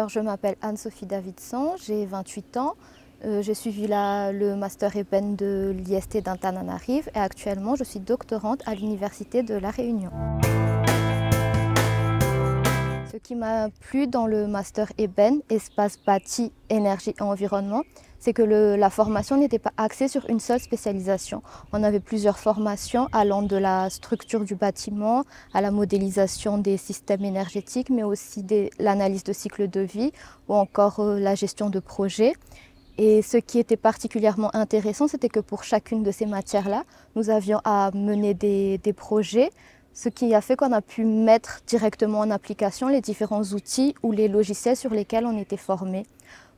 Alors, je m'appelle Anne-Sophie Davidson, j'ai 28 ans. J'ai suivi le master ébène de l'IST d'Antananarive et actuellement je suis doctorante à l'Université de La Réunion. Ce qui m'a plu dans le master ébène, espace bâti, énergie et environnement, c'est que la formation n'était pas axée sur une seule spécialisation. On avait plusieurs formations allant de la structure du bâtiment à la modélisation des systèmes énergétiques, mais aussi l'analyse de cycle de vie ou encore la gestion de projets. Et ce qui était particulièrement intéressant, c'était que pour chacune de ces matières-là, nous avions à mener des projets, ce qui a fait qu'on a pu mettre directement en application les différents outils ou les logiciels sur lesquels on était formés.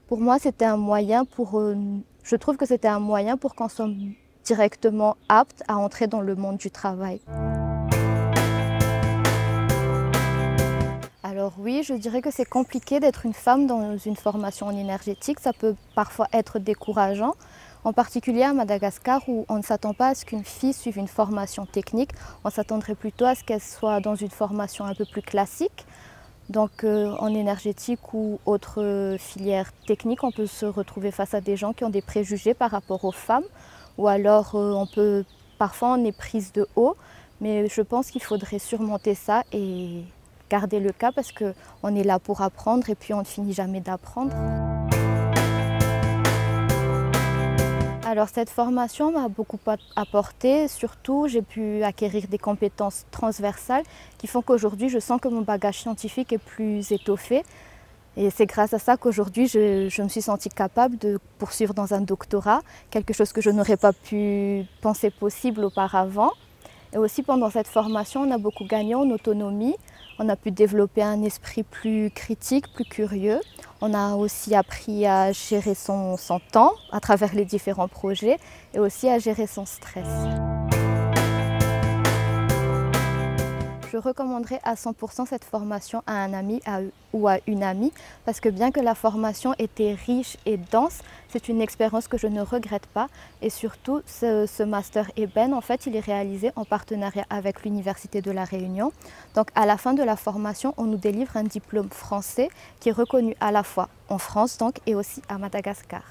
Pour moi, c'était un moyen je trouve que c'était un moyen pour qu'on soit directement apte à entrer dans le monde du travail. Alors oui, je dirais que c'est compliqué d'être une femme dans une formation en énergétique. Ça peut parfois être décourageant, en particulier à Madagascar où on ne s'attend pas à ce qu'une fille suive une formation technique. On s'attendrait plutôt à ce qu'elle soit dans une formation un peu plus classique. Donc en énergétique ou autre filière technique, on peut se retrouver face à des gens qui ont des préjugés par rapport aux femmes. Ou alors parfois on est prise de haut, mais je pense qu'il faudrait surmonter ça et garder le cap parce qu'on est là pour apprendre et puis on ne finit jamais d'apprendre. Alors cette formation m'a beaucoup apporté, surtout j'ai pu acquérir des compétences transversales qui font qu'aujourd'hui je sens que mon bagage scientifique est plus étoffé. Et c'est grâce à ça qu'aujourd'hui je me suis sentie capable de poursuivre dans un doctorat, quelque chose que je n'aurais pas pu penser possible auparavant. Et aussi pendant cette formation, on a beaucoup gagné en autonomie. On a pu développer un esprit plus critique, plus curieux. On a aussi appris à gérer son temps à travers les différents projets et aussi à gérer son stress. Je recommanderais à 100% cette formation à un ami ou à une amie parce que bien que la formation était riche et dense, c'est une expérience que je ne regrette pas et surtout ce master ébène, en fait, il est réalisé en partenariat avec l'Université de La Réunion. Donc à la fin de la formation, on nous délivre un diplôme français qui est reconnu à la fois en France donc, et aussi à Madagascar.